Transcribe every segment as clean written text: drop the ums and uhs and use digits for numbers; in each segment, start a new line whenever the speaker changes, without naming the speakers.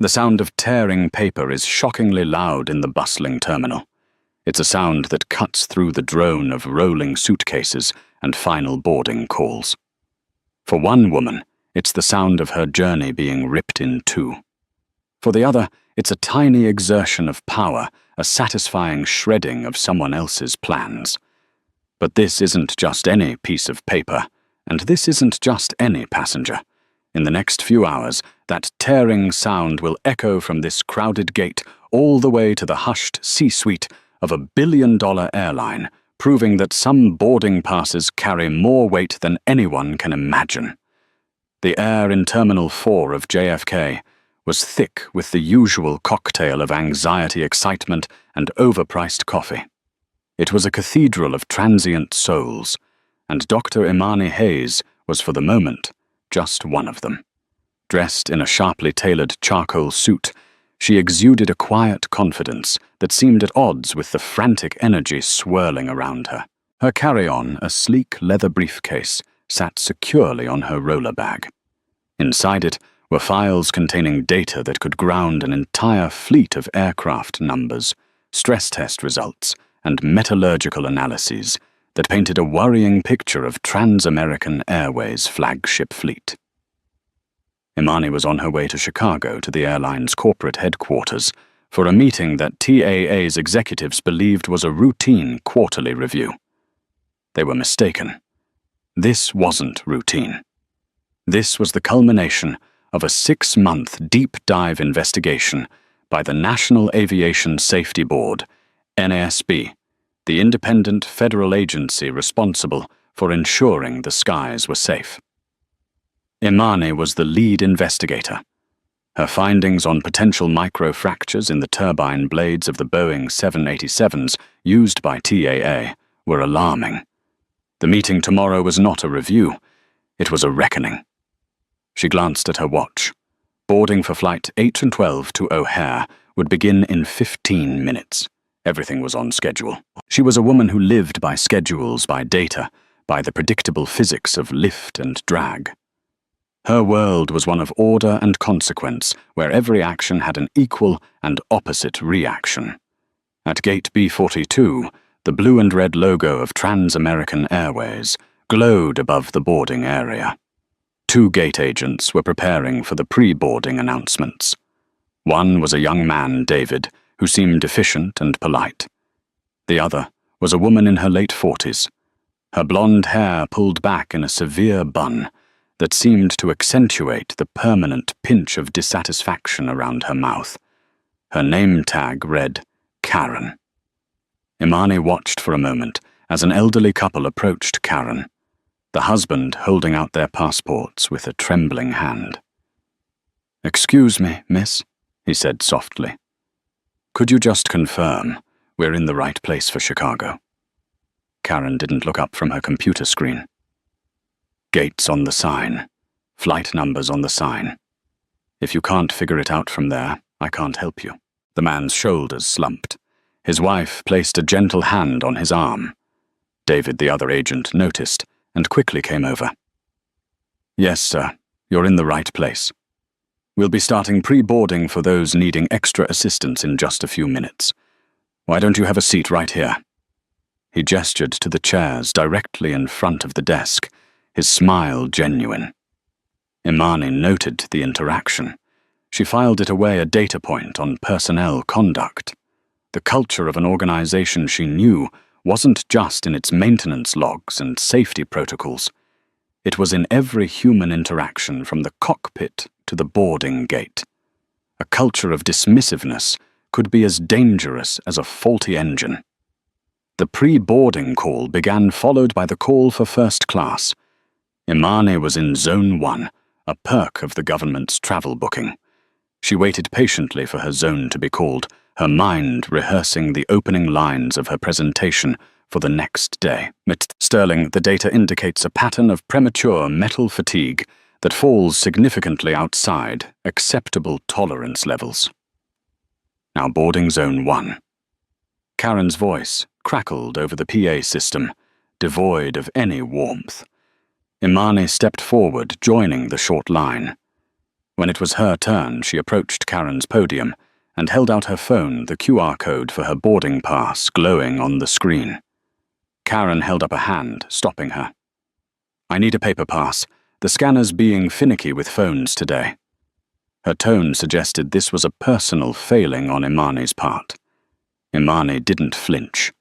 The sound of tearing paper is shockingly loud in the bustling terminal. It's a sound that cuts through the drone of rolling suitcases and final boarding calls. For one woman, it's the sound of her journey being ripped in two. For the other, it's a tiny exertion of power, a satisfying shredding of someone else's plans. But this isn't just any piece of paper, and this isn't just any passenger. In the next few hours, that tearing sound will echo from this crowded gate all the way to the hushed C-suite of a billion-dollar airline, proving that some boarding passes carry more weight than anyone can imagine. The air in Terminal 4 of JFK was thick with the usual cocktail of anxiety, excitement, and overpriced coffee. It was a cathedral of transient souls, and Dr. Imani Hayes was for the moment just one of them. Dressed in a sharply tailored charcoal suit, she exuded a quiet confidence that seemed at odds with the frantic energy swirling around her. Her carry-on, a sleek leather briefcase, sat securely on her roller bag. Inside it were files containing data that could ground an entire fleet of aircraft numbers, stress test results, and metallurgical analyses that painted a worrying picture of Trans-American Airways' flagship fleet. Imani was on her way to Chicago to the airline's corporate headquarters for a meeting that TAA's executives believed was a routine quarterly review. They were mistaken. This wasn't routine. This was the culmination of a 6-month deep-dive investigation by the National Aviation Safety Board, NASB, the independent federal agency responsible for ensuring the skies were safe. Imani was the lead investigator. Her findings on potential microfractures in the turbine blades of the Boeing 787s used by TAA were alarming. The meeting tomorrow was not a review, it was a reckoning. She glanced at her watch. Boarding for Flight 8 and 12 to O'Hare would begin in 15 minutes. Everything was on schedule. She was a woman who lived by schedules, by data, by the predictable physics of lift and drag. Her world was one of order and consequence, where every action had an equal and opposite reaction. At Gate B42, the blue and red logo of Trans-American Airways glowed above the boarding area. 2 gate agents were preparing for the pre-boarding announcements. One was a young man, David, who seemed efficient and polite. The other was a woman in her late 40s, her blonde hair pulled back in a severe bun that seemed to accentuate the permanent pinch of dissatisfaction around her mouth. Her name tag read Karen. Imani watched for a moment as an elderly couple approached Karen, the husband holding out their passports with a trembling hand. "Excuse me, miss," he said softly. "Could you just confirm we're in the right place for Chicago?" Karen didn't look up from her computer screen. "Gates on the sign. Flight numbers on the sign. If you can't figure it out from there, I can't help you." The man's shoulders slumped. His wife placed a gentle hand on his arm. David, the other agent, noticed and quickly came over. "Yes, sir. You're in the right place. We'll be starting pre-boarding for those needing extra assistance in just a few minutes. Why don't you have a seat right here?" He gestured to the chairs directly in front of the desk, his smile genuine. Imani noted the interaction. She filed it away, a data point on personnel conduct. The culture of an organization she knew wasn't just in its maintenance logs and safety protocols. It was in every human interaction from the cockpit to the boarding gate. A culture of dismissiveness could be as dangerous as a faulty engine. The pre-boarding call began, followed by the call for first class. Imani was in Zone 1, a perk of the government's travel booking. She waited patiently for her zone to be called, her mind rehearsing the opening lines of her presentation for the next day. Sterling, the data indicates a pattern of premature metal fatigue that falls significantly outside acceptable tolerance levels. Now boarding Zone 1. Karen's voice crackled over the PA system, devoid of any warmth. Imani stepped forward, joining the short line. When it was her turn, she approached Karen's podium and held out her phone, the QR code for her boarding pass glowing on the screen. Karen held up a hand, stopping her. "I need a paper pass. The scanner's being finicky with phones today." Her tone suggested this was a personal failing on Imani's part. Imani didn't flinch.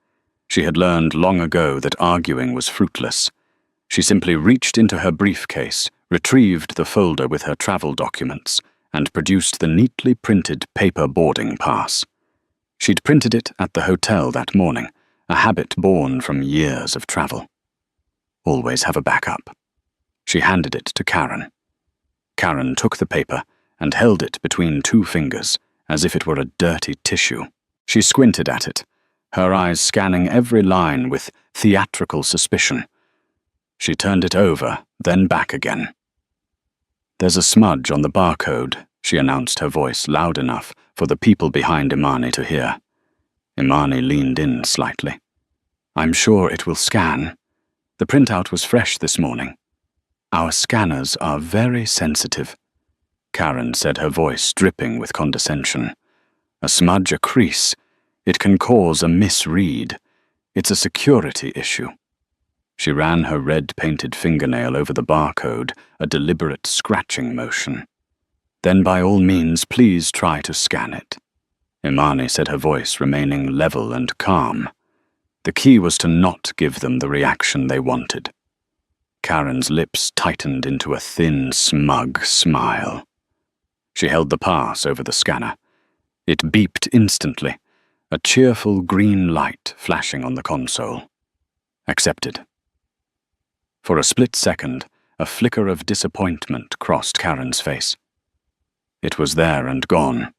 She had learned long ago that arguing was fruitless. She simply reached into her briefcase, retrieved the folder with her travel documents, and produced the neatly printed paper boarding pass. She'd printed it at the hotel that morning, a habit born from years of travel. Always have a backup. She handed it to Karen. Karen took the paper and held it between two fingers, as if it were a dirty tissue. She squinted at it, her eyes scanning every line with theatrical suspicion. She turned it over, then back again. "There's a smudge on the barcode," she announced, her voice loud enough for the people behind Imani to hear. Imani leaned in slightly. "I'm sure it will scan. The printout was fresh this morning. Our scanners are very sensitive," Karen said, her voice dripping with condescension. "A smudge, a crease. It can cause a misread. It's a security issue." She ran her red-painted fingernail over the barcode, a deliberate scratching motion. "Then by all means, please try to scan it," Imani said, her voice remaining level and calm. The key was to not give them the reaction they wanted. Karen's lips tightened into a thin, smug smile. She held the pass over the scanner. It beeped instantly, a cheerful green light flashing on the console. Accepted. For a split second, a flicker of disappointment crossed Karen's face. It was there and gone,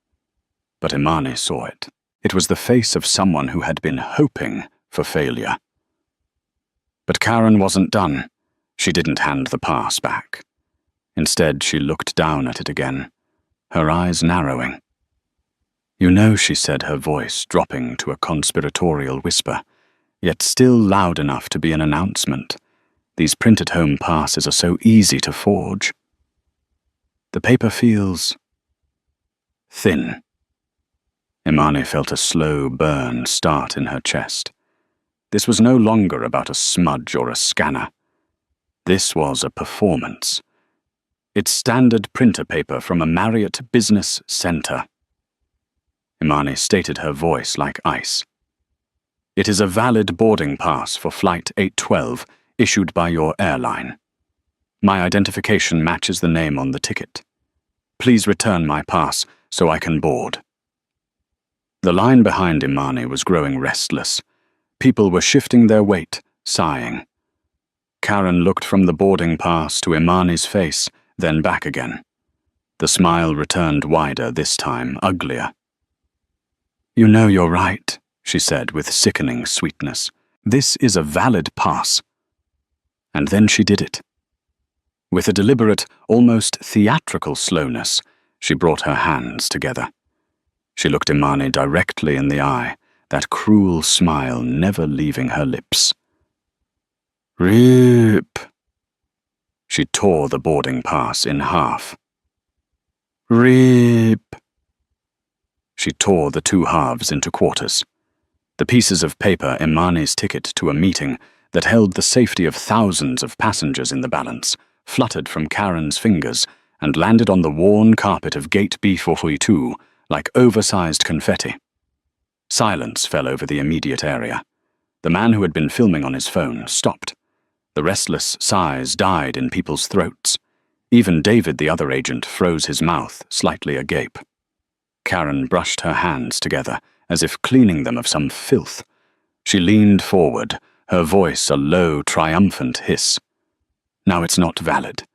but Imani saw it. It was the face of someone who had been hoping for failure. But Karen wasn't done. She didn't hand the pass back. Instead, she looked down at it again, her eyes narrowing. "You know," she said, her voice dropping to a conspiratorial whisper, yet still loud enough to be an announcement, "these printed-home passes are so easy to forge. The paper feels thin." Imani felt a slow burn start in her chest. This was no longer about a smudge or a scanner. This was a performance. It's standard printer paper from a Marriott business center. Imani stated, her voice like ice. "It is a valid boarding pass for Flight 812 issued by your airline. My identification matches the name on the ticket. Please return my pass so I can board." The line behind Imani was growing restless. People were shifting their weight, sighing. Karen looked from the boarding pass to Imani's face, then back again. The smile returned wider this time, uglier. "You know you're right," she said with sickening sweetness. "This is a valid pass." And then she did it. With a deliberate, almost theatrical slowness, she brought her hands together. She looked Imani directly in the eye, that cruel smile never leaving her lips. "Rip." She tore the boarding pass in half. "Rip." She tore the two halves into quarters. The pieces of paper Imani's ticket to a meeting that held the safety of thousands of passengers in the balance fluttered from Karen's fingers and landed on the worn carpet of Gate B42 like oversized confetti. Silence fell over the immediate area. The man who had been filming on his phone stopped. The restless sighs died in people's throats. Even David, the other agent, froze his mouth, slightly agape. Karen brushed her hands together, as if cleaning them of some filth. She leaned forward, her voice a low, triumphant hiss. "Now it's not valid.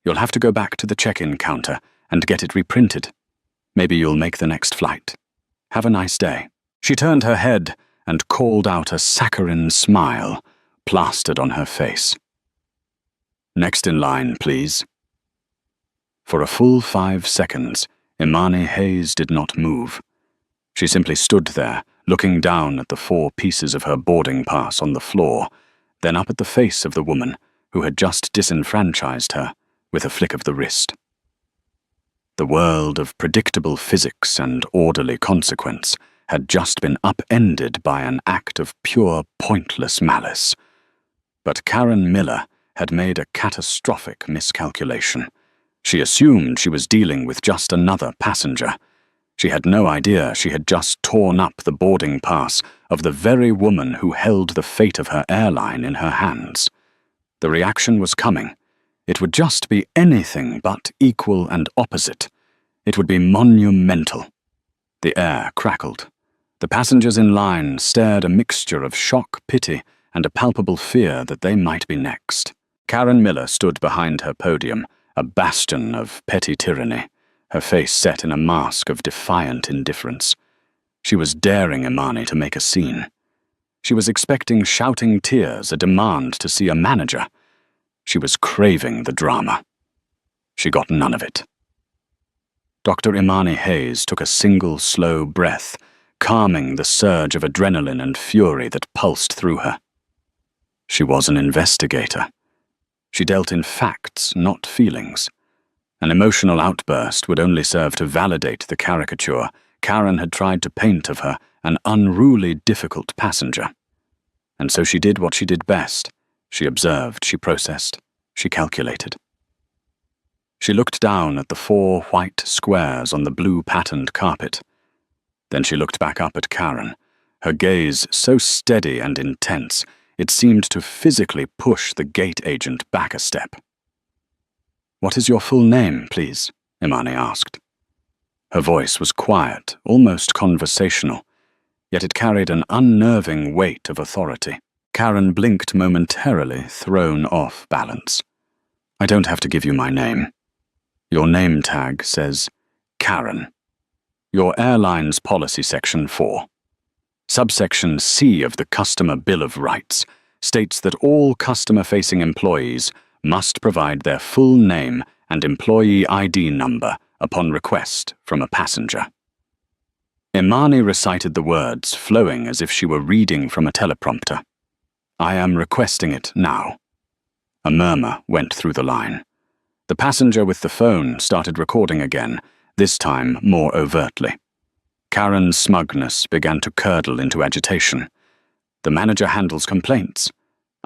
You'll have to go back to the check-in counter and get it reprinted. Maybe you'll make the next flight. Have a nice day." She turned her head and called out a saccharine smile plastered on her face. "Next in line, please." For a full 5 seconds, Imani Hayes did not move. She simply stood there, looking down at the 4 pieces of her boarding pass on the floor, then up at the face of the woman who had just disenfranchised her with a flick of the wrist. The world of predictable physics and orderly consequence had just been upended by an act of pure, pointless malice. But Karen Miller had made a catastrophic miscalculation. She assumed she was dealing with just another passenger. She had no idea she had just torn up the boarding pass of the very woman who held the fate of her airline in her hands. The reaction was coming. It would just be anything but equal and opposite. It would be monumental. The air crackled. The passengers in line stared, a mixture of shock, pity, and a palpable fear that they might be next. Karen Miller stood behind her podium, a bastion of petty tyranny, her face set in a mask of defiant indifference. She was daring Imani to make a scene. She was expecting shouting tears, a demand to see a manager. She was craving the drama. She got none of it. Dr. Imani Hayes took a single slow breath, calming the surge of adrenaline and fury that pulsed through her. She was an investigator. She dealt in facts, not feelings. An emotional outburst would only serve to validate the caricature Karen had tried to paint of her, an unruly, difficult passenger. And so she did what she did best. She observed, she processed, she calculated. She looked down at the 4 white squares on the blue-patterned carpet. Then she looked back up at Karen, her gaze so steady and intense it seemed to physically push the gate agent back a step. "What is your full name, please?" Imani asked. Her voice was quiet, almost conversational, yet it carried an unnerving weight of authority. Karen blinked momentarily, thrown off balance. "I don't have to give you my name. Your name tag says Karen. Your airline's policy section 4. Subsection C of the Customer Bill of Rights states that all customer-facing employees must provide their full name and employee ID number upon request from a passenger." Imani recited the words, flowing as if she were reading from a teleprompter. "I am requesting it now." A murmur went through the line. The passenger with the phone started recording again, this time more overtly. Karen's smugness began to curdle into agitation. "The manager handles complaints."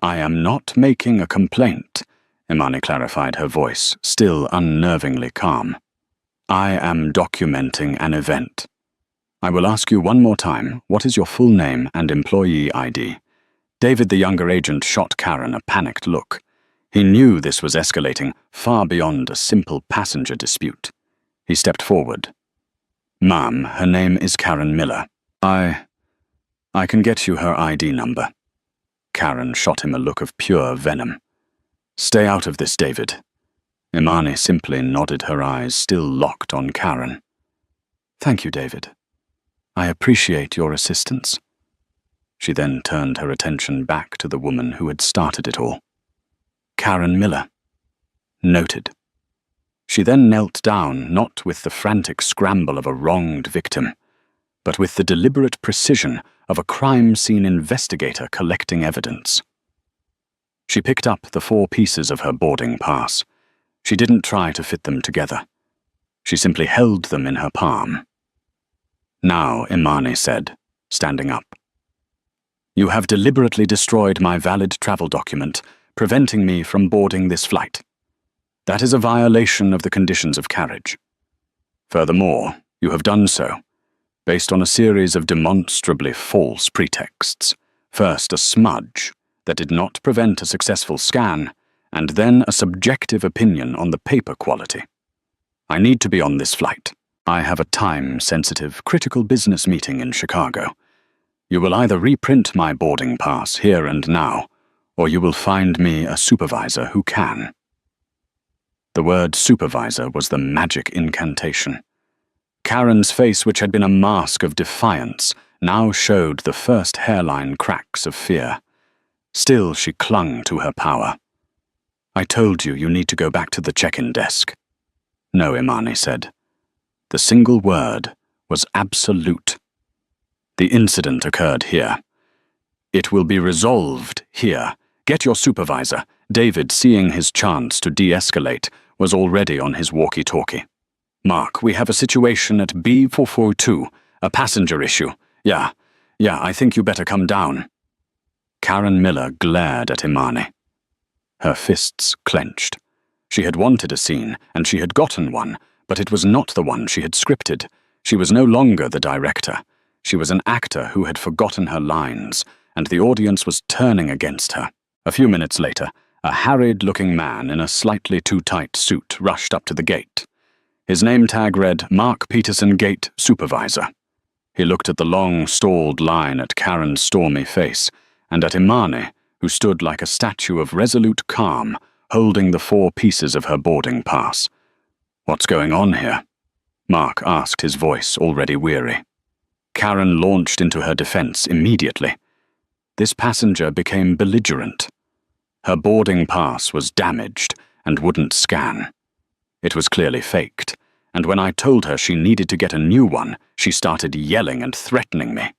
"I am not making a complaint," Imani clarified, her voice still unnervingly calm. "I am documenting an event. I will ask you one more time, what is your full name and employee ID?" David, the younger agent, shot Karen a panicked look. He knew this was escalating far beyond a simple passenger dispute. He stepped forward. "Ma'am, her name is Karen Miller. I can get you her ID number." Karen shot him a look of pure venom. "Stay out of this, David." Imani simply nodded, her eyes still locked on Karen. "Thank you, David. I appreciate your assistance." She then turned her attention back to the woman who had started it all. "Karen Miller." Noted. She then knelt down, not with the frantic scramble of a wronged victim, but with the deliberate precision of a crime scene investigator collecting evidence. She picked up the 4 pieces of her boarding pass. She didn't try to fit them together. She simply held them in her palm. "Now," Imani said, standing up. "You have deliberately destroyed my valid travel document, preventing me from boarding this flight. That is a violation of the conditions of carriage. Furthermore, you have done so based on a series of demonstrably false pretexts. First, a smudge that did not prevent a successful scan, and then a subjective opinion on the paper quality. I need to be on this flight. I have a time-sensitive, critical business meeting in Chicago. You will either reprint my boarding pass here and now, or you will find me a supervisor who can." The word supervisor was the magic incantation. Karen's face, which had been a mask of defiance, now showed the first hairline cracks of fear. Still, she clung to her power. "I told you need to go back to the check-in desk." "No," Imani said. The single word was absolute. "The incident occurred here. It will be resolved here. Get your supervisor." David, seeing his chance to de-escalate, was already on his walkie-talkie. Mark, we have a situation at B442, a passenger issue. Yeah, I think you better come down. Karen Miller glared at Imani. Her fists clenched. She had wanted a scene, and she had gotten one, but it was not the one she had scripted. She was no longer the director. She was an actor who had forgotten her lines, and the audience was turning against her. A few minutes later, a harried-looking man in a slightly too tight suit rushed up to the gate. His name tag read, Mark Peterson Gate Supervisor. He looked at the long, stalled line at Karen's stormy face, and at Imani, who stood like a statue of resolute calm, holding the 4 pieces of her boarding pass. What's going on here? Mark asked, his voice already weary. Karen launched into her defense immediately. This passenger became belligerent. Her boarding pass was damaged and wouldn't scan. It was clearly faked, and when I told her she needed to get a new one, she started yelling and threatening me.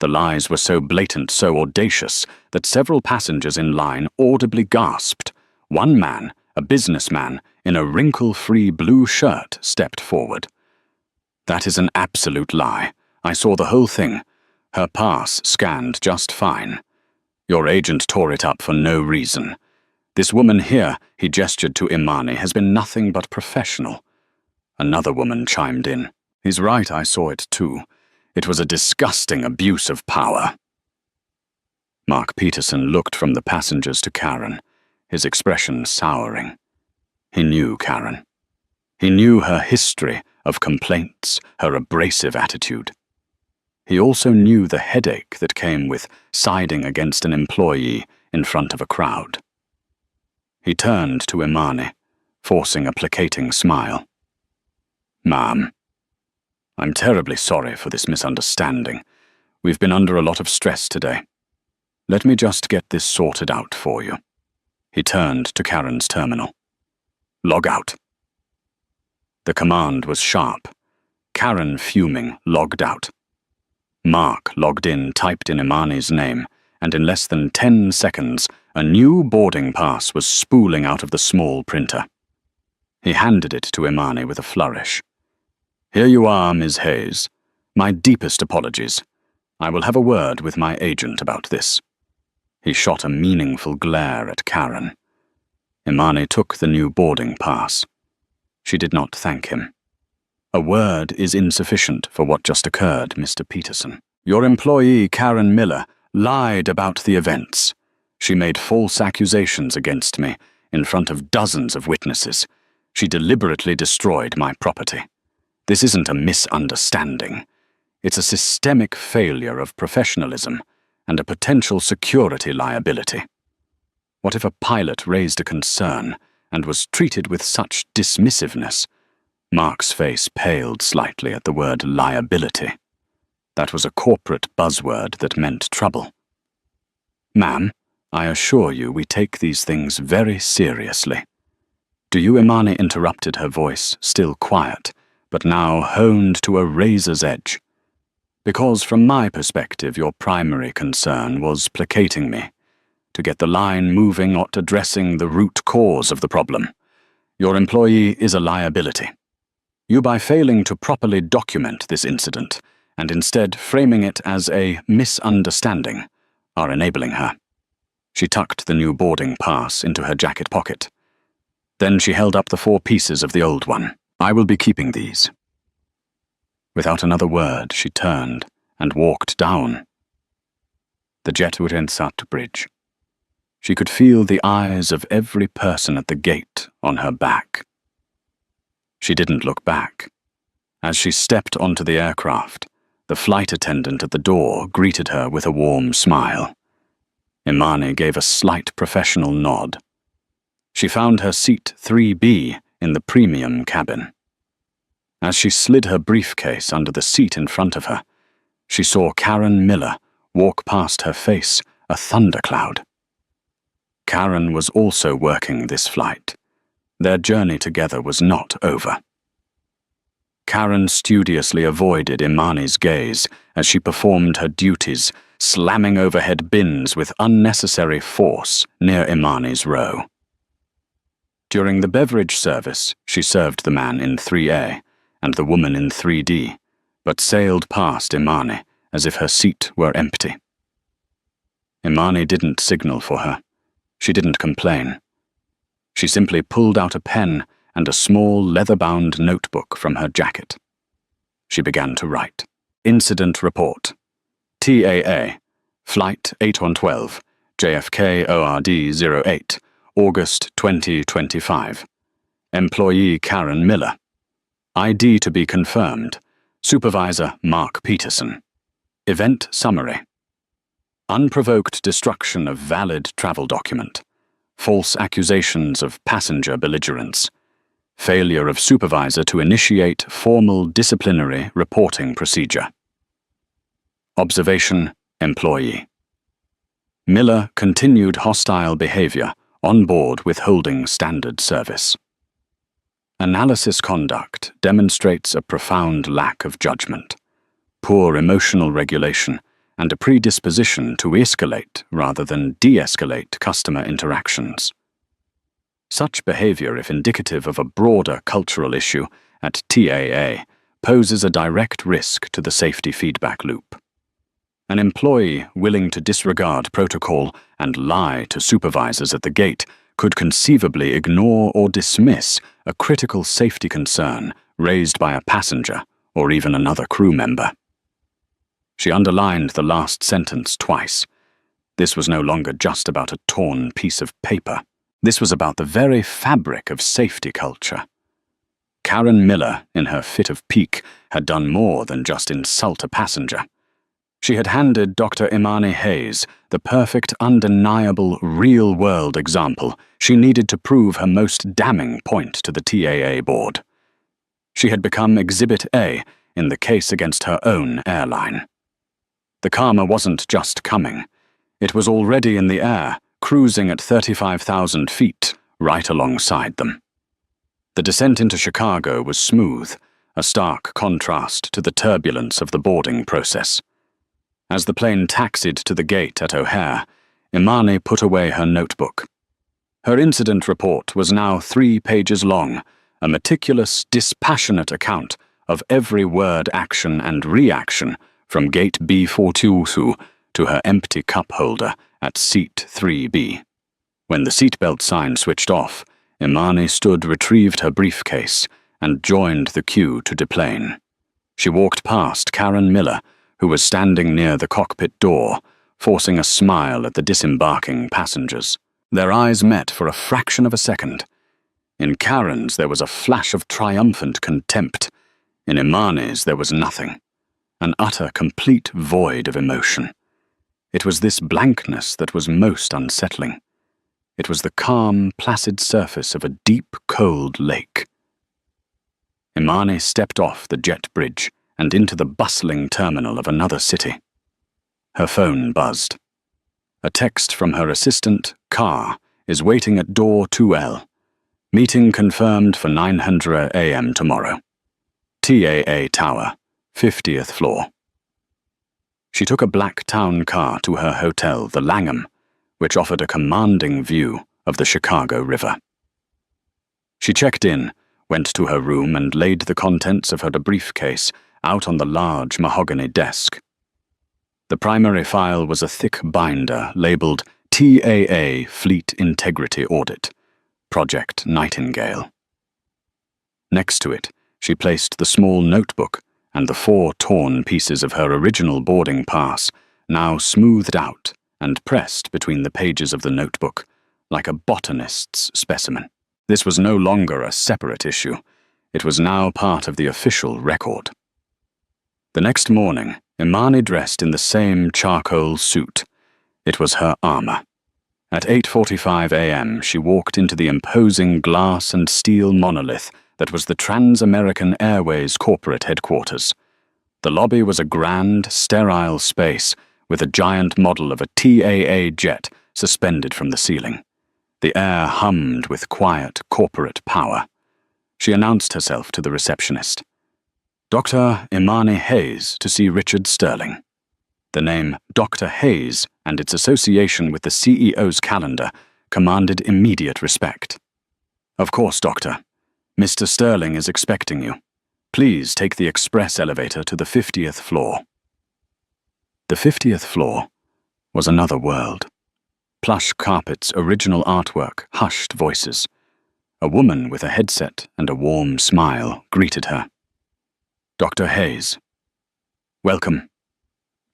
The lies were so blatant, so audacious, that several passengers in line audibly gasped. One man, a businessman, in a wrinkle-free blue shirt, stepped forward. That is an absolute lie. I saw the whole thing. Her pass scanned just fine. Your agent tore it up for no reason. This woman here, he gestured to Imani, has been nothing but professional. Another woman chimed in. He's right, I saw it too. It was a disgusting abuse of power. Mark Peterson looked from the passengers to Karen, his expression souring. He knew Karen. He knew her history of complaints, her abrasive attitude. He also knew the headache that came with siding against an employee in front of a crowd. He turned to Imani, forcing a placating smile. Ma'am, I'm terribly sorry for this misunderstanding. We've been under a lot of stress today. Let me just get this sorted out for you. He turned to Karen's terminal. Log out. The command was sharp. Karen, fuming, logged out. Mark logged in, typed in Imani's name, and in less than 10 seconds, a new boarding pass was spooling out of the small printer. He handed it to Imani with a flourish. Here you are, Ms. Hayes. My deepest apologies. I will have a word with my agent about this. He shot a meaningful glare at Karen. Imani took the new boarding pass. She did not thank him. A word is insufficient for what just occurred, Mr. Peterson. Your employee, Karen Miller, lied about the events. She made false accusations against me in front of dozens of witnesses. She deliberately destroyed my property. This isn't a misunderstanding. It's a systemic failure of professionalism and a potential security liability. What if a pilot raised a concern and was treated with such dismissiveness? Mark's face paled slightly at the word liability. That was a corporate buzzword that meant trouble. Ma'am, I assure you we take these things very seriously. Do you? Imani interrupted, her voice still quiet, but now honed to a razor's edge. Because from my perspective, your primary concern was placating me, to get the line moving, not addressing the root cause of the problem. Your employee is a liability. You, by failing to properly document this incident, and instead framing it as a misunderstanding, are enabling her. She tucked the new boarding pass into her jacket pocket. Then she held up the 4 pieces of the old one. I will be keeping these. Without another word, she turned and walked down the Jeturinsat Bridge. She could feel the eyes of every person at the gate on her back. She didn't look back. As she stepped onto the aircraft, the flight attendant at the door greeted her with a warm smile. Imani gave a slight professional nod. She found her seat 3B in the premium cabin. As she slid her briefcase under the seat in front of her, she saw Karen Miller walk past her face, a thundercloud. Karen was also working this flight. Their journey together was not over. Karen studiously avoided Imani's gaze as she performed her duties, slamming overhead bins with unnecessary force near Imani's row. During the beverage service, she served the man in 3A and the woman in 3D, but sailed past Imani as if her seat were empty. Imani didn't signal for her. She didn't complain. She simply pulled out a pen and a small leather-bound notebook from her jacket. She began to write. Incident report. TAA, Flight 8112, JFK ORD 08, August 2025. Employee Karen Miller. ID to be confirmed. Supervisor Mark Peterson. Event summary. Unprovoked destruction of valid travel document. False accusations of passenger belligerence. Failure of supervisor to initiate formal disciplinary reporting procedure. Observation, employee. Miller continued hostile behavior on board withholding standard service. Analysis conduct demonstrates a profound lack of judgment, poor emotional regulation, and a predisposition to escalate rather than de-escalate customer interactions. Such behavior, if indicative of a broader cultural issue at TAA, poses a direct risk to the safety feedback loop. An employee willing to disregard protocol and lie to supervisors at the gate could conceivably ignore or dismiss a critical safety concern raised by a passenger or even another crew member. She underlined the last sentence twice. This was no longer just about a torn piece of paper. This was about the very fabric of safety culture. Karen Miller, in her fit of pique, had done more than just insult a passenger. She had handed Dr. Imani Hayes the perfect, undeniable, real-world example she needed to prove her most damning point to the TAA board. She had become Exhibit A in the case against her own airline. The karma wasn't just coming. It was already in the air, cruising at 35,000 feet, right alongside them. The descent into Chicago was smooth, a stark contrast to the turbulence of the boarding process. As the plane taxied to the gate at O'Hare, Imani put away her notebook. Her incident report was now 3 pages long, a meticulous, dispassionate account of every word, action, and reaction from gate B42 to her empty cup holder at seat 3B. When the seatbelt sign switched off, Imani retrieved her briefcase, and joined the queue to deplane. She walked past Karen Miller, who was standing near the cockpit door, forcing a smile at the disembarking passengers. Their eyes met for a fraction of a second. In Karen's there was a flash of triumphant contempt. In Imani's there was nothing. An utter, complete void of emotion. It was this blankness that was most unsettling. It was the calm, placid surface of a deep, cold lake. Imani stepped off the jet bridge and into the bustling terminal of another city. Her phone buzzed. A text from her assistant, Carr, is waiting at door 2L. Meeting confirmed for 900 a.m. tomorrow. TAA Tower, 50th floor. She took a black town car to her hotel, the Langham, which offered a commanding view of the Chicago River. She checked in, went to her room, and laid the contents of her briefcase out on the large mahogany desk. The primary file was a thick binder labeled TAA Fleet Integrity Audit, Project Nightingale. Next to it, she placed the small notebook and the 4 torn pieces of her original boarding pass, now smoothed out and pressed between the pages of the notebook, like a botanist's specimen. This was no longer a separate issue. It was now part of the official record. The next morning, Imani dressed in the same charcoal suit. It was her armor. At 8:45 a.m., she walked into the imposing glass and steel monolith that was the Trans-American Airways corporate headquarters. The lobby was a grand, sterile space with a giant model of a TAA jet suspended from the ceiling. The air hummed with quiet corporate power. She announced herself to the receptionist. Dr. Imani Hayes to see Richard Sterling. The name Dr. Hayes and its association with the CEO's calendar commanded immediate respect. Of course, Doctor. Mr. Sterling is expecting you. Please take the express elevator to the 50th floor. The 50th floor was another world. Plush carpets, original artwork, hushed voices. A woman with a headset and a warm smile greeted her. Dr. Hayes. Welcome.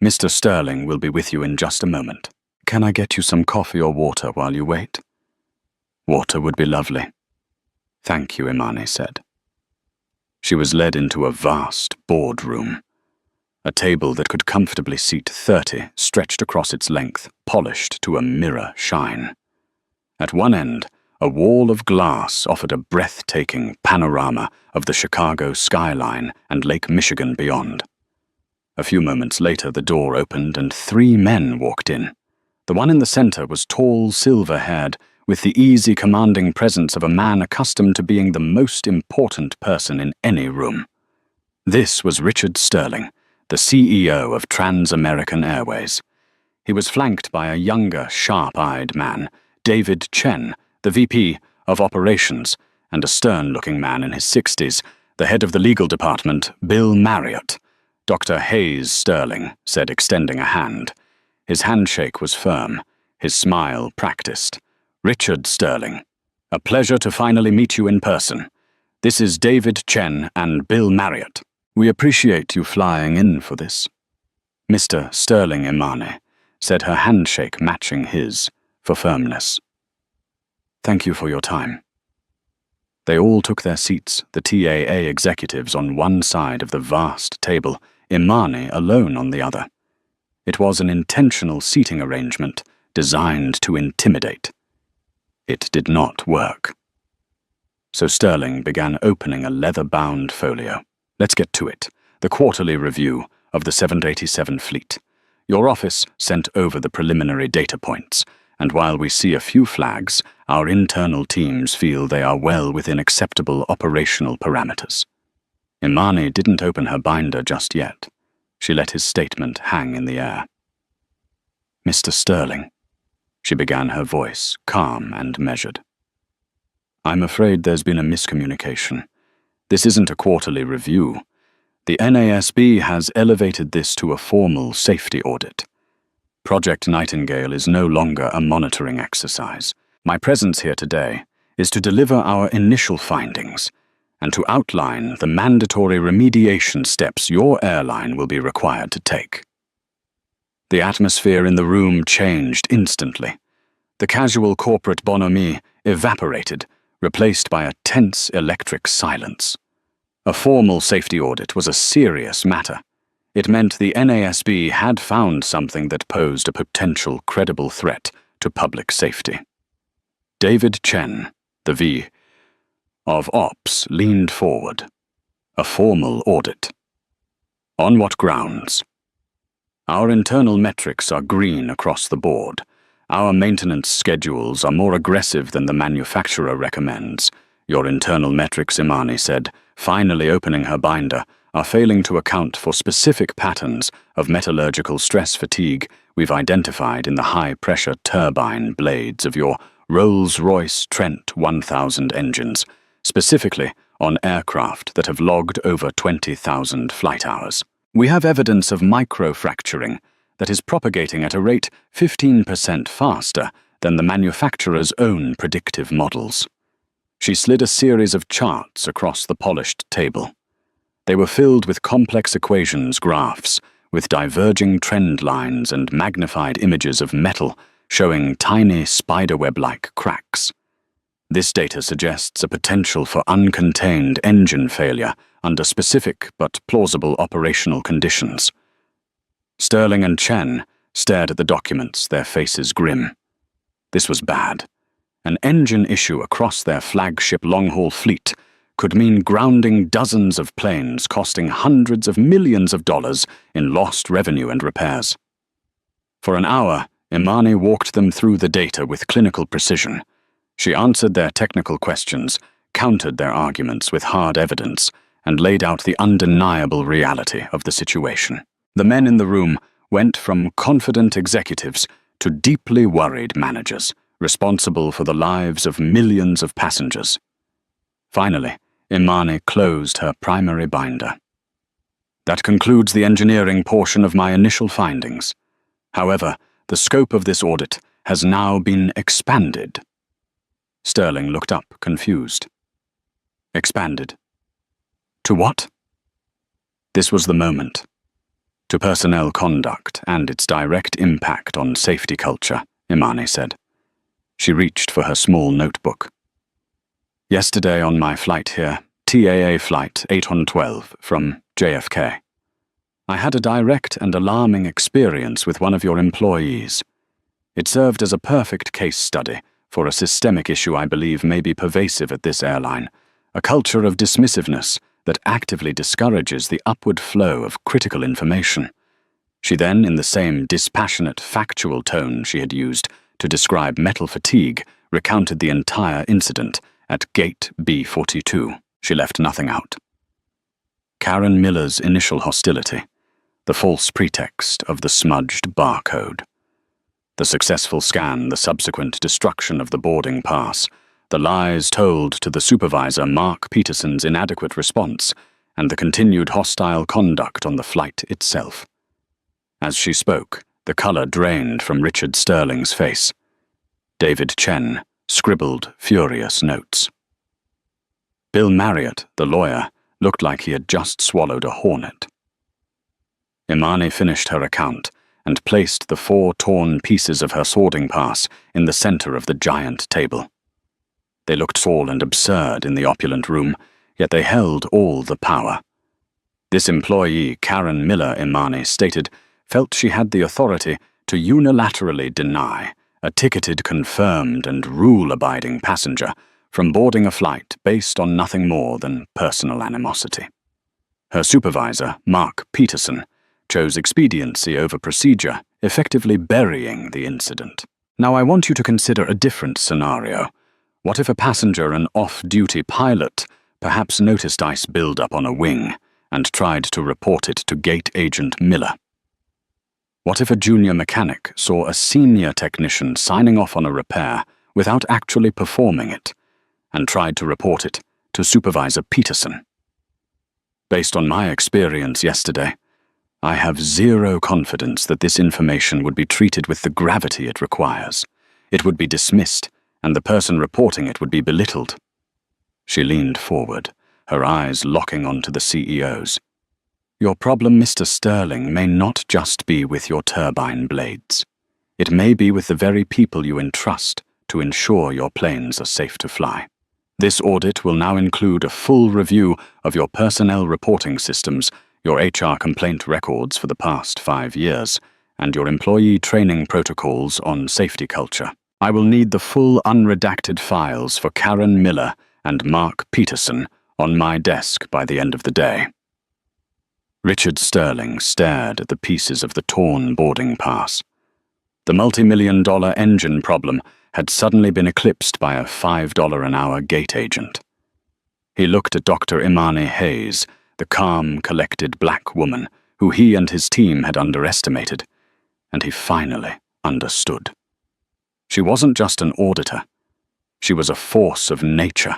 Mr. Sterling will be with you in just a moment. Can I get you some coffee or water while you wait? Water would be lovely. Thank you, Imani said. She was led into a vast boardroom. A table that could comfortably seat 30 stretched across its length, polished to a mirror shine. At one end, a wall of glass offered a breathtaking panorama of the Chicago skyline and Lake Michigan beyond. A few moments later, the door opened and 3 men walked in. The one in the center was tall, silver-haired, with the easy, commanding presence of a man accustomed to being the most important person in any room. This was Richard Sterling, the CEO of Trans-American Airways. He was flanked by a younger, sharp-eyed man, David Chen, the VP of Operations, and a stern-looking man in his 60s, the head of the legal department, Bill Marriott. Dr. Hayes Sterling said, extending a hand. His handshake was firm, his smile practiced. Richard Sterling, a pleasure to finally meet you in person. This is David Chen and Bill Marriott. We appreciate you flying in for this. Mr. Sterling Imani said, her handshake matching his for firmness. Thank you for your time. They all took their seats, the TAA executives on one side of the vast table, Imani alone on the other. It was an intentional seating arrangement designed to intimidate. It did not work. So Sterling began opening a leather-bound folio. Let's get to it. The quarterly review of the 787 fleet. Your office sent over the preliminary data points, and while we see a few flags, our internal teams feel they are well within acceptable operational parameters. Imani didn't open her binder just yet. She let his statement hang in the air. Mr. Sterling, she began, her voice calm and measured. I'm afraid there's been a miscommunication. This isn't a quarterly review. The NASB has elevated this to a formal safety audit. Project Nightingale is no longer a monitoring exercise. My presence here today is to deliver our initial findings and to outline the mandatory remediation steps your airline will be required to take. The atmosphere in the room changed instantly. The casual corporate bonhomie evaporated, replaced by a tense electric silence. A formal safety audit was a serious matter. It meant the NASB had found something that posed a potential credible threat to public safety. David Chen, the V of Ops, leaned forward. A formal audit. On what grounds? Our internal metrics are green across the board. Our maintenance schedules are more aggressive than the manufacturer recommends. Your internal metrics, Imani said, finally opening her binder, are failing to account for specific patterns of metallurgical stress fatigue we've identified in the high-pressure turbine blades of your Rolls-Royce Trent 1000 engines, specifically on aircraft that have logged over 20,000 flight hours. We have evidence of microfracturing that is propagating at a rate 15% faster than the manufacturer's own predictive models. She slid a series of charts across the polished table. They were filled with complex equations graphs, with diverging trend lines and magnified images of metal showing tiny spiderweb-like cracks. This data suggests a potential for uncontained engine failure under specific but plausible operational conditions. Sterling and Chen stared at the documents, their faces grim. This was bad. An engine issue across their flagship long-haul fleet could mean grounding dozens of planes, costing hundreds of millions of dollars in lost revenue and repairs. For an hour, Imani walked them through the data with clinical precision. She answered their technical questions, countered their arguments with hard evidence, and laid out the undeniable reality of the situation. The men in the room went from confident executives to deeply worried managers, responsible for the lives of millions of passengers. Finally, Imani closed her primary binder. That concludes the engineering portion of my initial findings. However, the scope of this audit has now been expanded. Sterling looked up, confused. Expanded. To what? This was the moment. To personnel conduct and its direct impact on safety culture, Imani said. She reached for her small notebook. Yesterday on my flight here, TAA Flight 812 from JFK, I had a direct and alarming experience with one of your employees. It served as a perfect case study for a systemic issue I believe may be pervasive at this airline, a culture of dismissiveness that actively discourages the upward flow of critical information. She then, in the same dispassionate, factual tone she had used to describe metal fatigue, recounted the entire incident at Gate B42. She left nothing out. Karen Miller's initial hostility, the false pretext of the smudged barcode. The successful scan, the subsequent destruction of the boarding pass, the lies told to the supervisor Mark Peterson's inadequate response, and the continued hostile conduct on the flight itself. As she spoke, the color drained from Richard Sterling's face. David Chen scribbled furious notes. Bill Marriott, the lawyer, looked like he had just swallowed a hornet. Imani finished her account and placed the 4 torn pieces of her sorting pass in the center of the giant table. They looked tall and absurd in the opulent room, yet they held all the power. This employee, Karen Miller, Imani stated, felt she had the authority to unilaterally deny a ticketed, confirmed, and rule-abiding passenger from boarding a flight based on nothing more than personal animosity. Her supervisor, Mark Peterson, chose expediency over procedure, effectively burying the incident. Now I want you to consider a different scenario. What if a passenger, an off-duty pilot, perhaps noticed ice build-up on a wing and tried to report it to Gate Agent Miller? What if a junior mechanic saw a senior technician signing off on a repair without actually performing it and tried to report it to Supervisor Peterson? Based on my experience yesterday, I have zero confidence that this information would be treated with the gravity it requires. It would be dismissed, and the person reporting it would be belittled. She leaned forward, her eyes locking onto the CEO's. Your problem, Mr. Sterling, may not just be with your turbine blades. It may be with the very people you entrust to ensure your planes are safe to fly. This audit will now include a full review of your personnel reporting systems, your HR complaint records for the past 5 years, and your employee training protocols on safety culture. I will need the full unredacted files for Karen Miller and Mark Peterson on my desk by the end of the day. Richard Sterling stared at the pieces of the torn boarding pass. The multi-million-dollar engine problem had suddenly been eclipsed by a $5 an hour gate agent. He looked at Dr. Imani Hayes, the calm, collected black woman who he and his team had underestimated, and he finally understood. She wasn't just an auditor. She was a force of nature.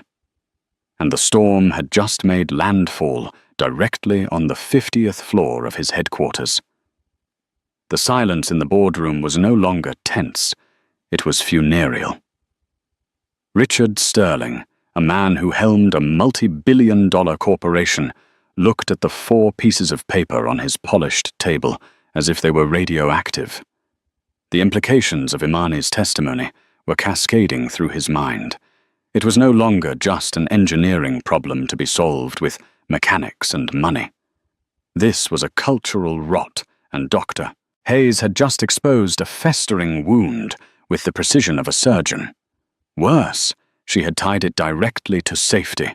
And the storm had just made landfall directly on the 50th floor of his headquarters. The silence in the boardroom was no longer tense. It was funereal. Richard Sterling, a man who helmed a multi-billion-dollar corporation, looked at the 4 pieces of paper on his polished table as if they were radioactive. The implications of Imani's testimony were cascading through his mind. It was no longer just an engineering problem to be solved with mechanics and money. This was a cultural rot, and Dr. Hayes had just exposed a festering wound with the precision of a surgeon. Worse, she had tied it directly to safety,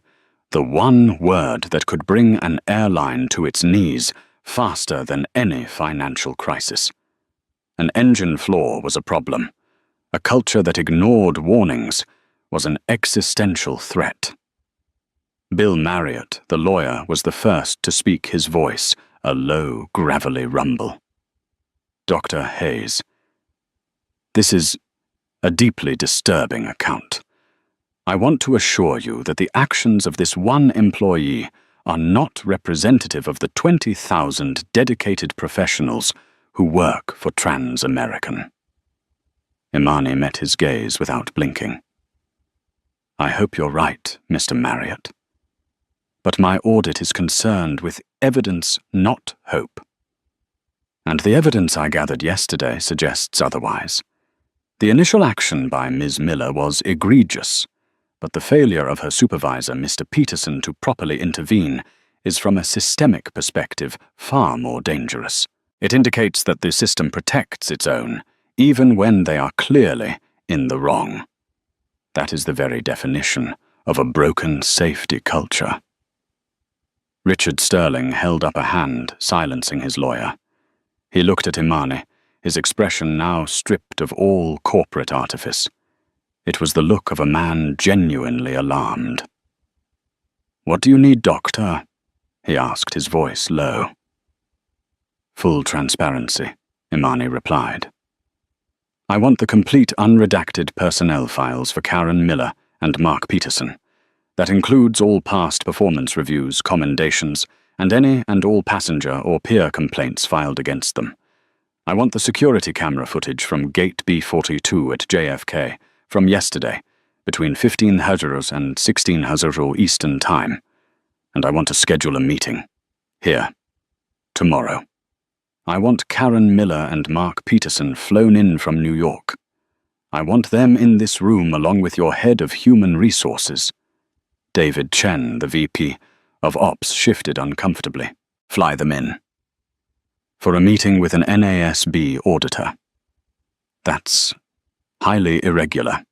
the one word that could bring an airline to its knees faster than any financial crisis. An engine flaw was a problem. A culture that ignored warnings was an existential threat. Bill Marriott, the lawyer, was the first to speak, his voice a low, gravelly rumble. Dr. Hayes, this is a deeply disturbing account. I want to assure you that the actions of this one employee are not representative of the 20,000 dedicated professionals who work for Trans-American. Imani met his gaze without blinking. I hope you're right, Mr. Marriott. But my audit is concerned with evidence, not hope. And the evidence I gathered yesterday suggests otherwise. The initial action by Ms. Miller was egregious, but the failure of her supervisor, Mr. Peterson, to properly intervene is from a systemic perspective far more dangerous. It indicates that the system protects its own, even when they are clearly in the wrong. That is the very definition of a broken safety culture. Richard Sterling held up a hand, silencing his lawyer. He looked at Imani, his expression now stripped of all corporate artifice. It was the look of a man genuinely alarmed. "What do you need, Doctor?" he asked, his voice low. "Full transparency," Imani replied. "I want the complete unredacted personnel files for Karen Miller and Mark Peterson. That includes all past performance reviews, commendations, and any and all passenger or peer complaints filed against them. I want the security camera footage from Gate B42 at JFK from yesterday, between 1500 and 1600 Eastern Time. And I want to schedule a meeting. Here. Tomorrow. I want Karen Miller and Mark Peterson flown in from New York. I want them in this room along with your head of human resources." David Chen, the VP of Ops, shifted uncomfortably. "Fly them in." "For a meeting with an NASB auditor." "That's highly irregular."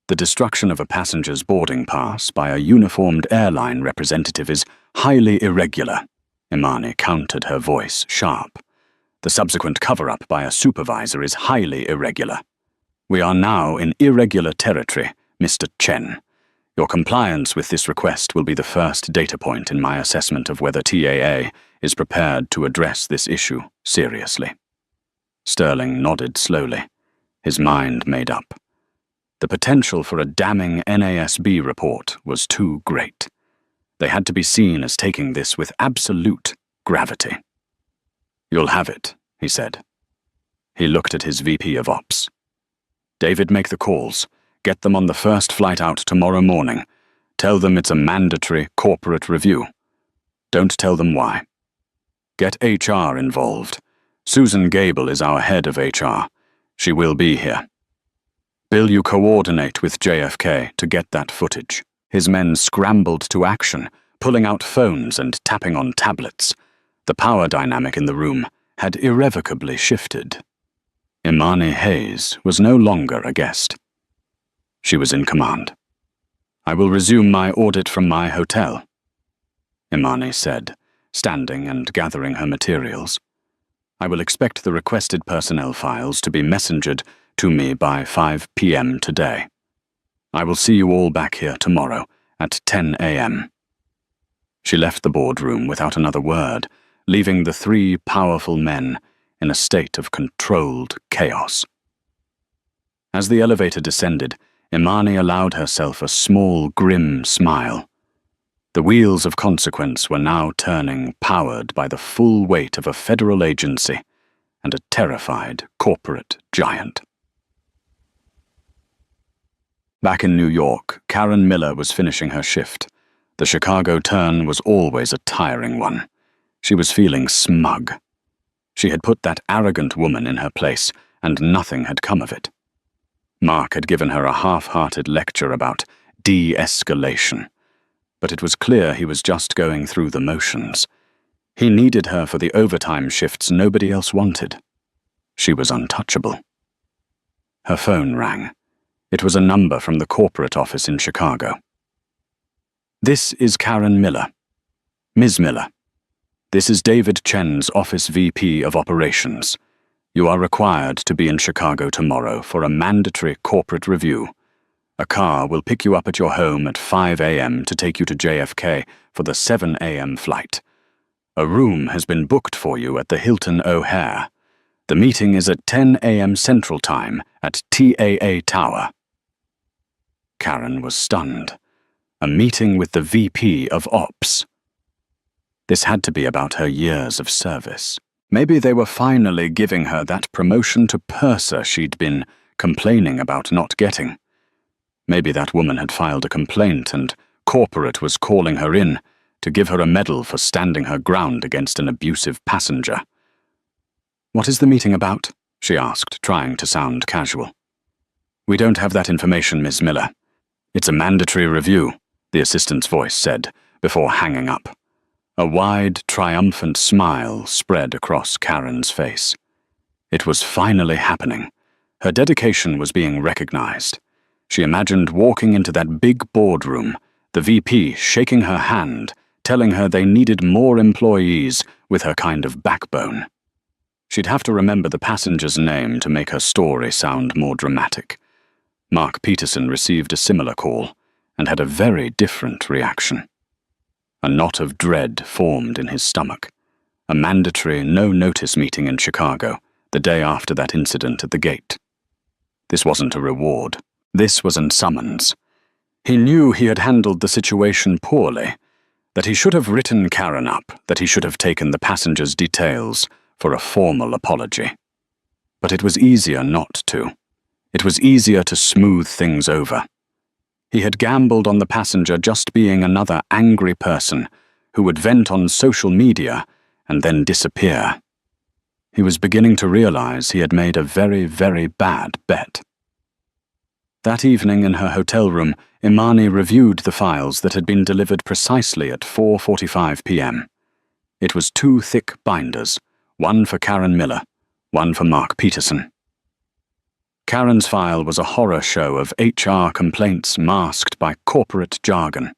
"The destruction of a passenger's boarding pass by a uniformed airline representative is highly irregular," Imani countered, her voice sharp. "The subsequent cover-up by a supervisor is highly irregular. We are now in irregular territory, Mr. Chen. Your compliance with this request will be the first data point in my assessment of whether TAA is prepared to address this issue seriously." Sterling nodded slowly, his mind made up. The potential for a damning NASB report was too great. They had to be seen as taking this with absolute gravity. "You'll have it," he said. He looked at his VP of Ops. "David, make the calls. Get them on the first flight out tomorrow morning. Tell them it's a mandatory corporate review. Don't tell them why. Get HR involved. Susan Gable is our head of HR. She will be here. Bill, you coordinate with JFK to get that footage." His men scrambled to action, pulling out phones and tapping on tablets. The power dynamic in the room had irrevocably shifted. Imani Hayes was no longer a guest. She was in command. "I will resume my audit from my hotel," Imani said, standing and gathering her materials. "I will expect the requested personnel files to be messengered to me by 5 p.m. today. I will see you all back here tomorrow at 10 a.m. She left the boardroom without another word, leaving the three powerful men in a state of controlled chaos. As the elevator descended, Imani allowed herself a small, grim smile. The wheels of consequence were now turning, powered by the full weight of a federal agency and a terrified corporate giant. Back in New York, Karen Miller was finishing her shift. The Chicago turn was always a tiring one. She was feeling smug. She had put that arrogant woman in her place, and nothing had come of it. Mark had given her a half-hearted lecture about de-escalation, but it was clear he was just going through the motions. He needed her for the overtime shifts nobody else wanted. She was untouchable. Her phone rang. It was a number from the corporate office in Chicago. "This is Karen Miller. Ms. Miller. This is David Chen's office VP of Operations. You are required to be in Chicago tomorrow for a mandatory corporate review. A car will pick you up at your home at 5 a.m. to take you to JFK for the 7 a.m. flight. A room has been booked for you at the Hilton O'Hare. The meeting is at 10 a.m. Central Time at TAA Tower." Karen was stunned. A meeting with the VP of Ops. This had to be about her years of service. Maybe they were finally giving her that promotion to purser she'd been complaining about not getting. Maybe that woman had filed a complaint and corporate was calling her in to give her a medal for standing her ground against an abusive passenger. "What is the meeting about?" she asked, trying to sound casual. "We don't have that information, Miss Miller. It's a mandatory review," the assistant's voice said, before hanging up. A wide, triumphant smile spread across Karen's face. It was finally happening. Her dedication was being recognized. She imagined walking into that big boardroom, the VP shaking her hand, telling her they needed more employees with her kind of backbone. She'd have to remember the passenger's name to make her story sound more dramatic. Mark Peterson received a similar call and had a very different reaction. A knot of dread formed in his stomach. A mandatory no-notice meeting in Chicago, the day after that incident at the gate. This wasn't a reward. This was a summons. He knew he had handled the situation poorly, that he should have written Karen up, that he should have taken the passenger's details for a formal apology. But it was easier not to. It was easier to smooth things over. He had gambled on the passenger just being another angry person who would vent on social media and then disappear. He was beginning to realize he had made a very, very bad bet. That evening in her hotel room, Imani reviewed the files that had been delivered precisely at 4:45 p.m. It was 2 thick binders, one for Karen Miller, one for Mark Peterson. Karen's file was a horror show of HR complaints masked by corporate jargon.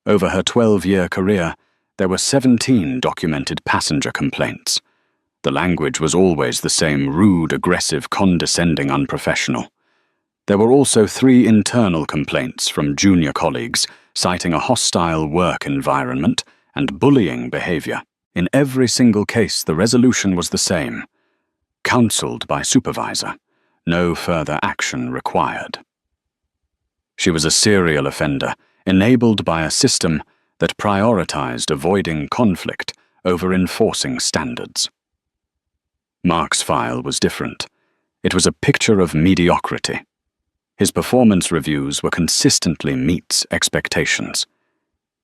Over her 12-year career, there were 17 documented passenger complaints. The language was always the same rude, aggressive, condescending, unprofessional. There were also 3 internal complaints from junior colleagues citing a hostile work environment and bullying behavior. In every single case, the resolution was the same: counseled by supervisor. No further action required. She was a serial offender, enabled by a system that prioritized avoiding conflict over enforcing standards. Mark's file was different. It was a picture of mediocrity. His performance reviews were consistently meets expectations.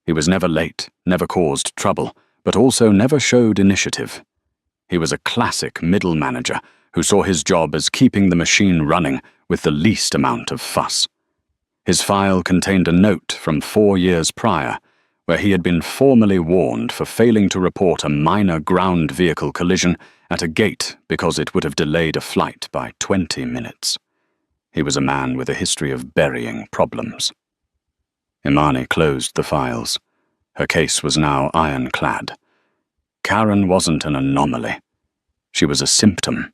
He was never late, never caused trouble, but also never showed initiative. He was a classic middle manager who saw his job as keeping the machine running with the least amount of fuss. His file contained a note from 4 years prior, where he had been formally warned for failing to report a minor ground vehicle collision at a gate because it would have delayed a flight by 20 minutes. He was a man with a history of burying problems. Imani closed the files. Her case was now ironclad. Karen wasn't an anomaly. She was a symptom.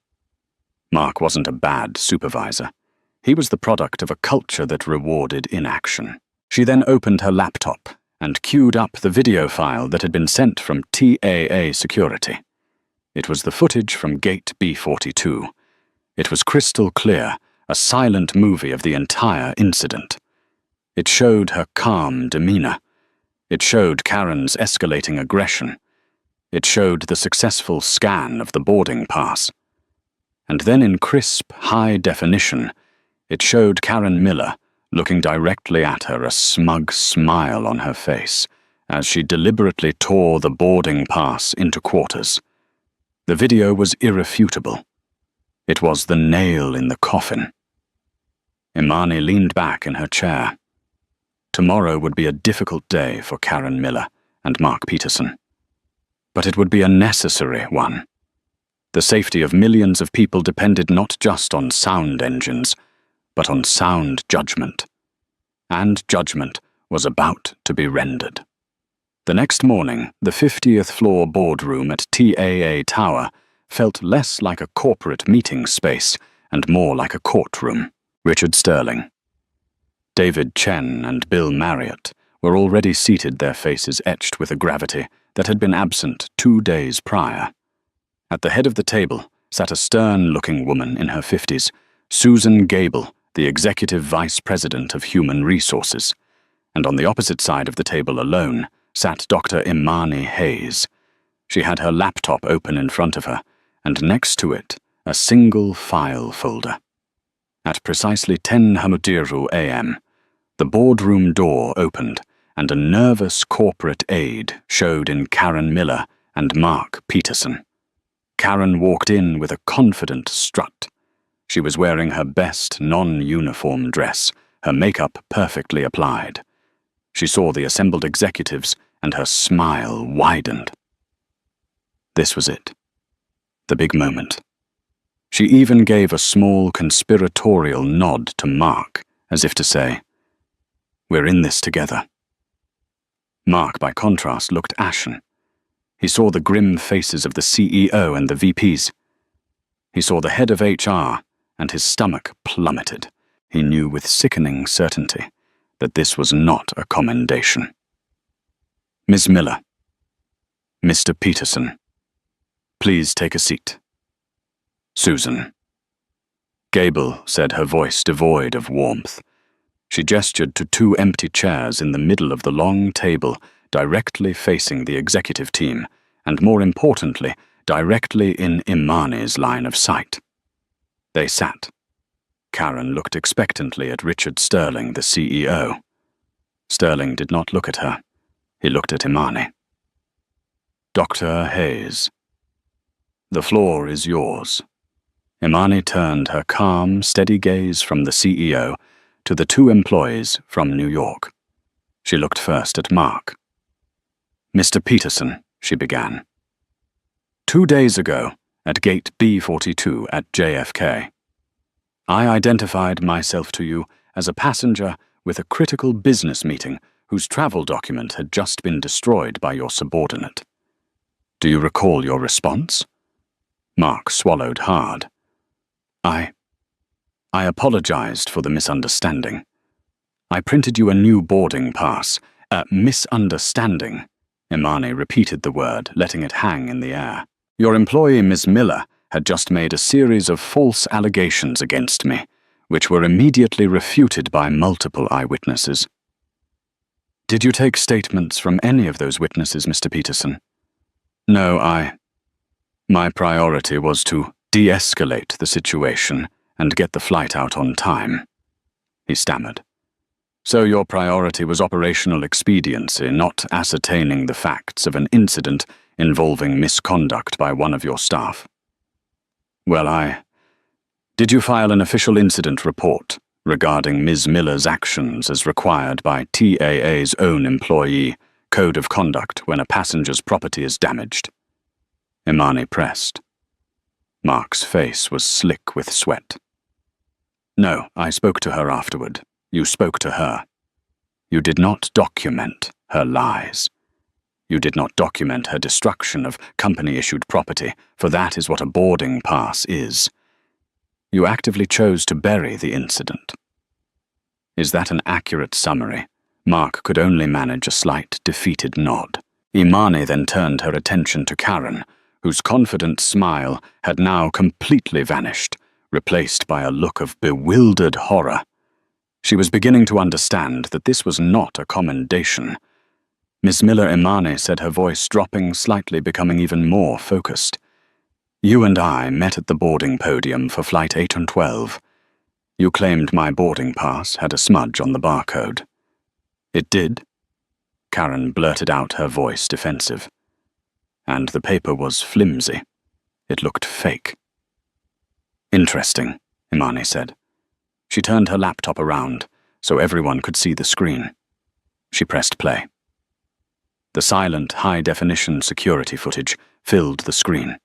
Mark wasn't a bad supervisor. He was the product of a culture that rewarded inaction. She then opened her laptop and queued up the video file that had been sent from TAA Security. It was the footage from Gate B42. It was crystal clear, a silent movie of the entire incident. It showed her calm demeanor. It showed Karen's escalating aggression. It showed the successful scan of the boarding pass. And then in crisp, high definition, it showed Karen Miller looking directly at her, a smug smile on her face, as she deliberately tore the boarding pass into quarters. The video was irrefutable. It was the nail in the coffin. Imani leaned back in her chair. Tomorrow would be a difficult day for Karen Miller and Mark Peterson. But it would be a necessary one. The safety of millions of people depended not just on sound engines, but on sound judgment. And judgment was about to be rendered. The next morning, the 50th floor boardroom at TAA Tower felt less like a corporate meeting space and more like a courtroom. Richard Sterling, David Chen and Bill Marriott were already seated, their faces etched with a gravity that had been absent 2 days prior. At the head of the table sat a stern-looking woman in her 50s, Susan Gable, the Executive Vice President of Human Resources, and on the opposite side of the table alone sat Dr. Imani Hayes. She had her laptop open in front of her, and next to it, a single file folder. At precisely 10:00 a.m., the boardroom door opened, and a nervous corporate aide showed in Karen Miller and Mark Peterson. Karen walked in with a confident strut. She was wearing her best non-uniform dress, her makeup perfectly applied. She saw the assembled executives, and her smile widened. This was it. The big moment. She even gave a small conspiratorial nod to Mark, as if to say, "We're in this together." Mark, by contrast, looked ashen. He saw the grim faces of the CEO and the VPs. He saw the head of HR, and his stomach plummeted. He knew with sickening certainty that this was not a commendation. "Ms. Miller, Mr. Peterson, please take a seat." "Susan." Gable said, her voice devoid of warmth. She gestured to 2 empty chairs in the middle of the long table, directly facing the executive team, and more importantly, directly in Imani's line of sight. They sat. Karen looked expectantly at Richard Sterling, the CEO. Sterling did not look at her. He looked at Imani. "Dr. Hayes, the floor is yours." Imani turned her calm, steady gaze from the CEO to the 2 employees from New York. She looked first at Mark. "Mr. Peterson," she began. "2 days ago, at gate B42 at JFK, I identified myself to you as a passenger with a critical business meeting whose travel document had just been destroyed by your subordinate. Do you recall your response?" Mark swallowed hard. I apologized for the misunderstanding. I printed you a new boarding pass. A misunderstanding. Imani repeated the word, letting it hang in the air. Your employee, Ms. Miller, had just made a series of false allegations against me, which were immediately refuted by multiple eyewitnesses. Did you take statements from any of those witnesses, Mr. Peterson? No, My priority was to de-escalate the situation and get the flight out on time, he stammered. So your priority was operational expediency, not ascertaining the facts of an incident involving misconduct by one of your staff. Well, Did you file an official incident report regarding Ms. Miller's actions as required by TAA's own employee code of conduct when a passenger's property is damaged? Imani pressed. Mark's face was slick with sweat. No, I spoke to her afterward. You spoke to her. You did not document her lies. You did not document her destruction of company-issued property, for that is what a boarding pass is. You actively chose to bury the incident. Is that an accurate summary? Mark could only manage a slight, defeated nod. Imani then turned her attention to Karen, whose confident smile had now completely vanished, replaced by a look of bewildered horror. She was beginning to understand that this was not a commendation. Miss Miller, Imani said, her voice dropping slightly, becoming even more focused. You and I met at the boarding podium for Flight 8 and 12. You claimed my boarding pass had a smudge on the barcode. It did? Karen blurted out, her voice defensive. And the paper was flimsy. It looked fake. Interesting, Imani said. She turned her laptop around so everyone could see the screen. She pressed play. The silent, high-definition security footage filled the screen.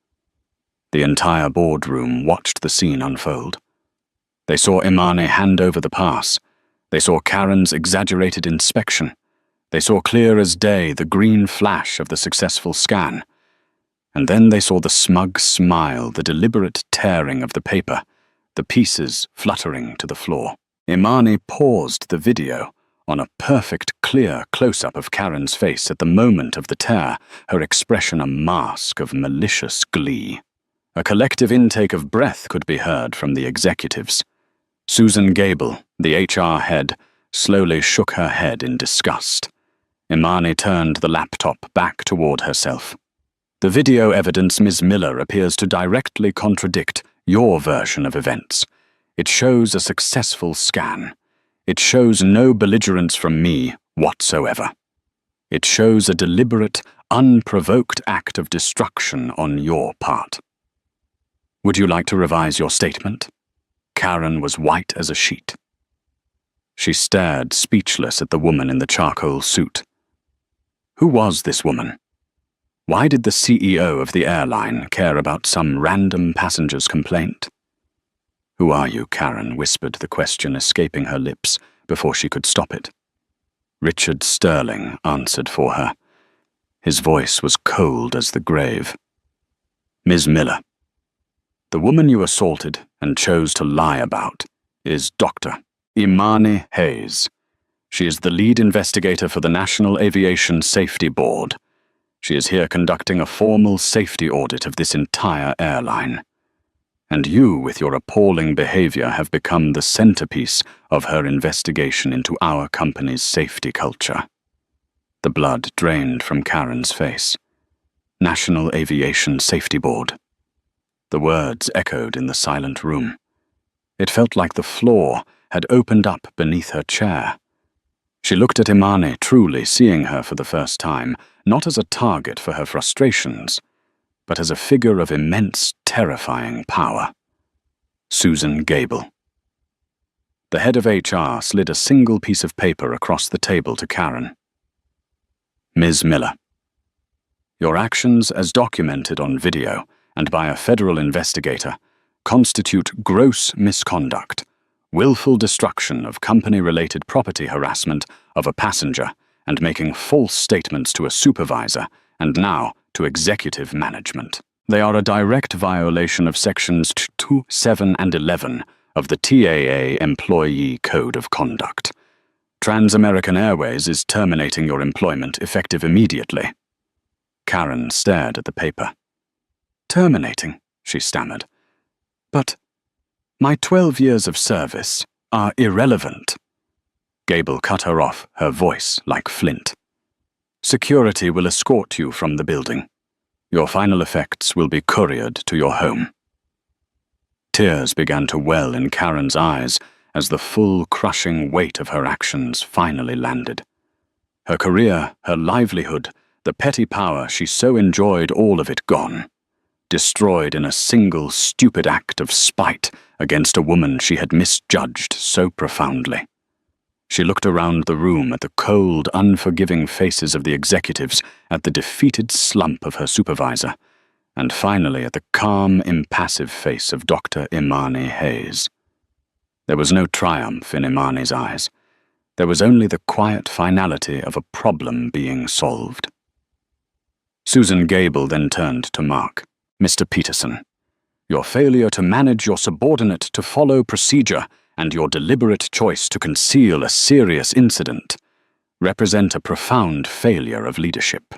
The entire boardroom watched the scene unfold. They saw Imani hand over the pass. They saw Karen's exaggerated inspection. They saw clear as day the green flash of the successful scan. And then they saw the smug smile, the deliberate tearing of the paper, the pieces fluttering to the floor. Imani paused the video on a perfect, clear close-up of Karen's face at the moment of the tear, her expression a mask of malicious glee. A collective intake of breath could be heard from the executives. Susan Gable, the HR head, slowly shook her head in disgust. Imani turned the laptop back toward herself. The video evidence, Ms. Miller, appears to directly contradict your version of events. It shows a successful scan. It shows no belligerence from me whatsoever. It shows a deliberate, unprovoked act of destruction on your part. Would you like to revise your statement? Karen was white as a sheet. She stared, speechless, at the woman in the charcoal suit. Who was this woman? Why did the CEO of the airline care about some random passenger's complaint? Who are you, Karen? Whispered the question, escaping her lips before she could stop it. Richard Sterling answered for her. His voice was cold as the grave. Ms. Miller, the woman you assaulted and chose to lie about is Dr. Imani Hayes. She is the lead investigator for the National Aviation Safety Board. She is here conducting a formal safety audit of this entire airline. And you, with your appalling behavior, have become the centerpiece of her investigation into our company's safety culture. The blood drained from Karen's face. National Aviation Safety Board. The words echoed in the silent room. It felt like the floor had opened up beneath her chair. She looked at Imani, truly seeing her for the first time, not as a target for her frustrations, but as a figure of immense, terrifying power. Susan Gable. The head of HR slid a single piece of paper across the table to Karen. Ms. Miller, your actions, as documented on video and by a federal investigator, constitute gross misconduct, willful destruction of company-related property harassment of a passenger, and making false statements to a supervisor, and now to executive management. They are a direct violation of Sections 2, 7, and 11 of the TAA Employee Code of Conduct. Trans-American Airways is terminating your employment effective immediately. Karen stared at the paper. Terminating, she stammered. But my 12 years of service are irrelevant. Gable cut her off, her voice like flint. Security will escort you from the building. Your final effects will be couriered to your home. Tears began to well in Karen's eyes as the full, crushing weight of her actions finally landed. Her career, her livelihood, the petty power she so enjoyed, all of it gone. Destroyed in a single stupid act of spite against a woman she had misjudged so profoundly. She looked around the room at the cold, unforgiving faces of the executives, at the defeated slump of her supervisor, and finally at the calm, impassive face of Dr. Imani Hayes. There was no triumph in Imani's eyes. There was only the quiet finality of a problem being solved. Susan Gable then turned to Mark. Mr. Peterson, your failure to manage your subordinate to follow procedure and your deliberate choice to conceal a serious incident represent a profound failure of leadership.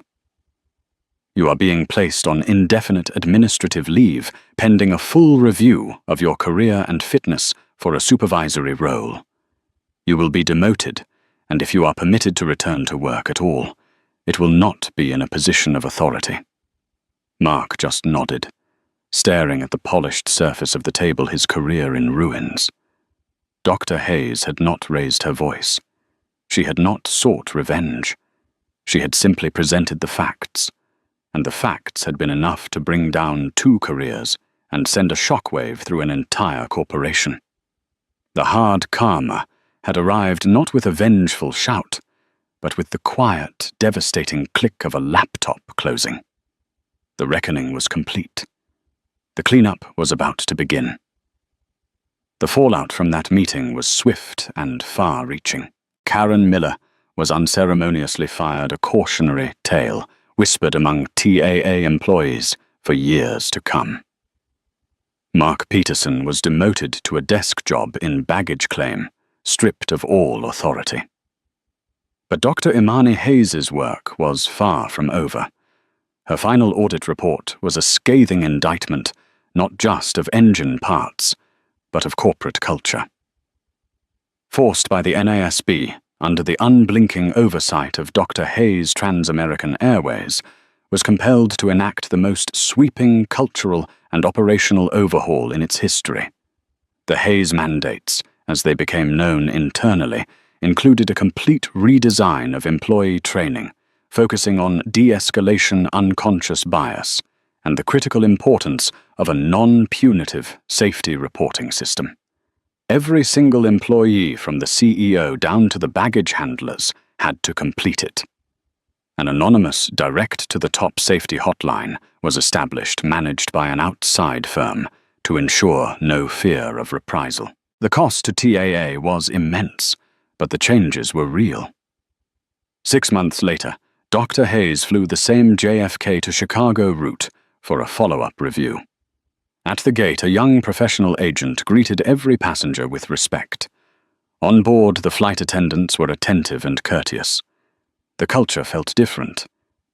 You are being placed on indefinite administrative leave pending a full review of your career and fitness for a supervisory role. You will be demoted, and if you are permitted to return to work at all, it will not be in a position of authority. Mark just nodded, staring at the polished surface of the table, his career in ruins. Dr. Hayes had not raised her voice. She had not sought revenge. She had simply presented the facts, and the facts had been enough to bring down 2 careers and send a shockwave through an entire corporation. The hard karma had arrived not with a vengeful shout, but with the quiet, devastating click of a laptop closing. The reckoning was complete. The cleanup was about to begin. The fallout from that meeting was swift and far-reaching. Karen Miller was unceremoniously fired a cautionary tale whispered among TAA employees for years to come. Mark Peterson was demoted to a desk job in baggage claim, stripped of all authority. But Dr. Imani Hayes' work was far from over. Her final audit report was a scathing indictment, not just of engine parts, but of corporate culture. Forced by the NASB, under the unblinking oversight of Dr. Hayes' Trans-American Airways, was compelled to enact the most sweeping cultural and operational overhaul in its history. The Hayes mandates, as they became known internally, included a complete redesign of employee training, focusing on de-escalation unconscious bias and the critical importance of a non-punitive safety reporting system. Every single employee from the CEO down to the baggage handlers had to complete it. An anonymous direct-to-the-top safety hotline was established, managed by an outside firm, to ensure no fear of reprisal. The cost to TAA was immense, but the changes were real. 6 months later, Dr. Hayes flew the same JFK to Chicago route for a follow-up review. At the gate, a young professional agent greeted every passenger with respect. On board, the flight attendants were attentive and courteous. The culture felt different.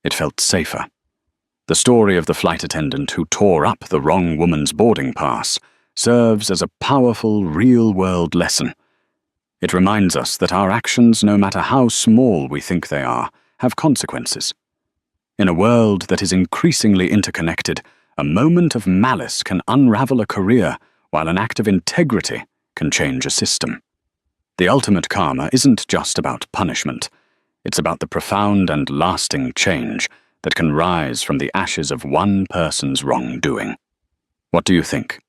It felt safer. The story of the flight attendant who tore up the wrong woman's boarding pass serves as a powerful, real-world lesson. It reminds us that our actions, no matter how small we think they are, have consequences. In a world that is increasingly interconnected, a moment of malice can unravel a career, while an act of integrity can change a system. The ultimate karma isn't just about punishment. It's about the profound and lasting change that can rise from the ashes of one person's wrongdoing. What do you think?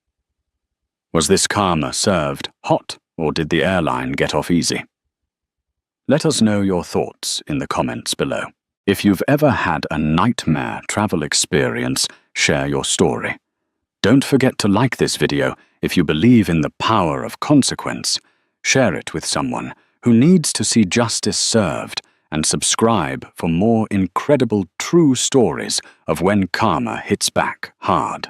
Was this karma served hot, or did the airline get off easy? Let us know your thoughts in the comments below. If you've ever had a nightmare travel experience, share your story. Don't forget to like this video if you believe in the power of consequence. Share it with someone who needs to see justice served, and subscribe for more incredible true stories of when karma hits back hard.